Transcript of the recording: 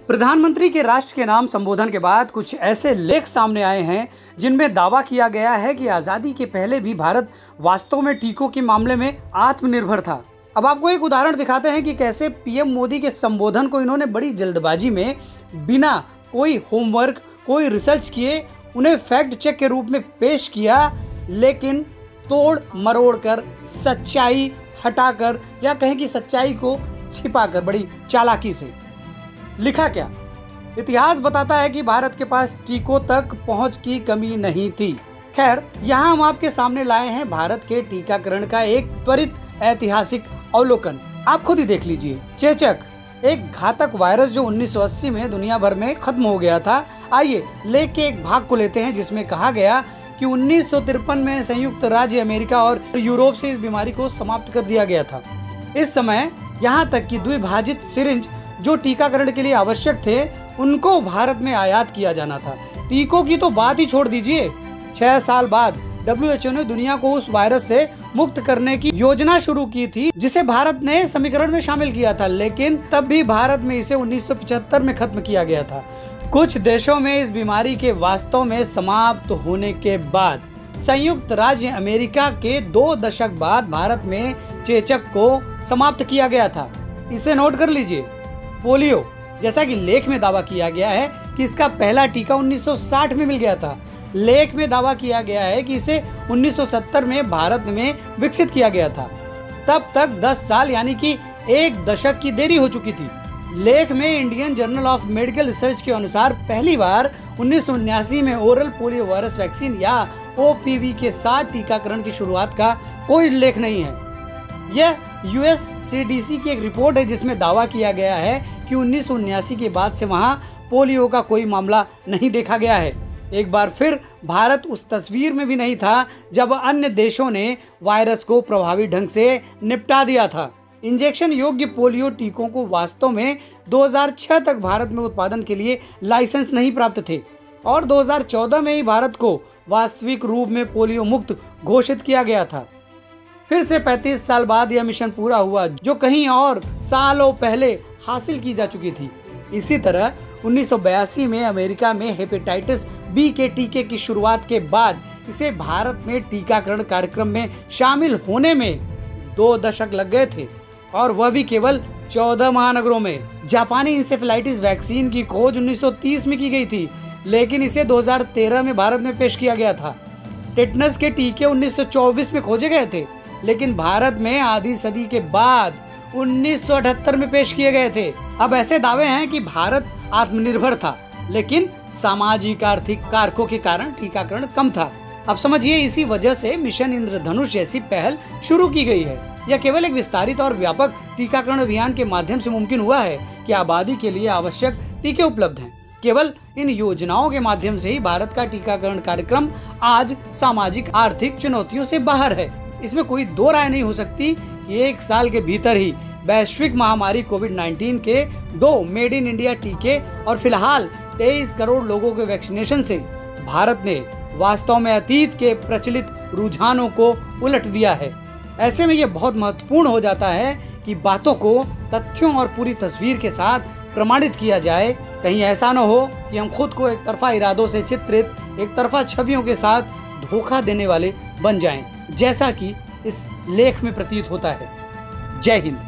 प्रधानमंत्री के राष्ट्र के नाम संबोधन के बाद कुछ ऐसे लेख सामने आए हैं जिनमें दावा किया गया है कि आज़ादी के पहले भी भारत वास्तव में टीकों के मामले में आत्मनिर्भर था। अब आपको एक उदाहरण दिखाते हैं कि कैसे पीएम मोदी के संबोधन को इन्होंने बड़ी जल्दबाजी में, बिना कोई होमवर्क, कोई रिसर्च किए, उन्हें फैक्ट चेक के रूप में पेश किया, लेकिन तोड़ मरोड़ कर, सच्चाई हटाकर, या कहें कि सच्चाई को छिपाकर बड़ी चालाकी से। लिखा क्या? इतिहास बताता है कि भारत के पास टीकों तक पहुंच की कमी नहीं थी। खैर, यहाँ हम आपके सामने लाए हैं भारत के टीकाकरण का एक त्वरित ऐतिहासिक अवलोकन। आप खुद ही देख लीजिए। चेचक, एक घातक वायरस जो 1980 में दुनिया भर में खत्म हो गया था। आइए लेख के एक भाग को लेते हैं जिसमें कहा गया कि 1953 में संयुक्त राज्य अमेरिका और यूरोप से इस बीमारी को समाप्त कर दिया गया था। इस समय यहाँ तक कि द्विभाजित सिरिंज जो टीकाकरण के लिए आवश्यक थे, उनको भारत में आयात किया जाना था। टीकों की तो बात ही छोड़ दीजिए। 6 साल बाद WHO ने दुनिया को उस वायरस से मुक्त करने की योजना शुरू की थी, जिसे भारत ने समीकरण में शामिल किया था, लेकिन तब भी भारत में इसे 1975 में खत्म किया गया था। कुछ देशों में इस बीमारी के वास्तव में समाप्त होने के बाद संयुक्त राज्य अमेरिका के 2 दशक बाद भारत में चेचक को समाप्त किया गया था। इसे नोट कर लीजिए। पोलियो, जैसा कि लेख में दावा किया गया है कि इसका पहला टीका 1960 में मिल गया था। लेख में दावा किया गया है कि इसे 1970 में भारत में विकसित किया गया था। तब तक 10 साल यानी कि 1 दशक की देरी हो चुकी थी। लेख में Indian journal of medical research के अनुसार पहली बार 1979 में ओरल पोलियो वायरस वैक्सीन या OPV के साथ टीकाकरण की शुरुआत का कोई उल्लेख नहीं है। यह USCDC की एक रिपोर्ट है जिसमें दावा किया गया है कि 1979 के बाद से वहां पोलियो का कोई मामला नहीं देखा गया है। एक बार फिर भारत उस तस्वीर में भी नहीं था जब अन्य देशों ने वायरस को प्रभावी ढंग से निपटा दिया था। इंजेक्शन योग्य पोलियो टीकों को वास्तव में 2006 तक भारत में उत्पादन के लिए लाइसेंस नहीं प्राप्त थे और 2014 में ही भारत को वास्तविक रूप में पोलियो मुक्त घोषित किया गया था। फिर से 35 साल बाद यह मिशन पूरा हुआ जो कहीं और सालों पहले हासिल की जा चुकी थी। इसी तरह 1982 में अमेरिका में हेपेटाइटिस B के टीके की शुरुआत के बाद इसे भारत में टीकाकरण कार्यक्रम में शामिल होने में 2 दशक लग गए थे, और वह भी केवल 14 महानगरों में। जापानी इंसेफेलाइटिस वैक्सीन की खोज 1930 में की गई थी, लेकिन इसे 2013 में भारत में पेश किया गया था। टेटनस के टीके 1924 में खोजे गए थे, लेकिन भारत में आधी सदी के बाद 1978 में पेश किए गए थे। अब ऐसे दावे हैं कि भारत आत्मनिर्भर था, लेकिन सामाजिक आर्थिक कारकों के कारण टीकाकरण कम था। अब समझिए, इसी वजह से मिशन इंद्रधनुष जैसी पहल शुरू की गई है। यह केवल एक विस्तारित और व्यापक टीकाकरण अभियान के माध्यम से मुमकिन हुआ है कि आबादी के लिए आवश्यक टीके उपलब्ध हैं। केवल इन योजनाओं के माध्यम से ही भारत का टीकाकरण कार्यक्रम आज सामाजिक आर्थिक चुनौतियों से बाहर है। इसमें कोई दो राय नहीं हो सकती कि 1 साल के भीतर ही वैश्विक महामारी कोविड-19 के 2 मेड इन इंडिया टीके और फिलहाल 23 करोड़ लोगों के वैक्सीनेशन से भारत ने वास्तव में अतीत के प्रचलित रुझानों को उलट दिया है। ऐसे में यह बहुत महत्वपूर्ण हो जाता है कि बातों को तथ्यों और पूरी तस्वीर के साथ प्रमाणित किया जाए। कहीं ऐसा न हो कि हम खुद को एक तरफा इरादों से चित्रित, एक तरफा छवियों के साथ धोखा देने वाले बन जाएं, जैसा कि इस लेख में प्रतीत होता है। जय हिंद।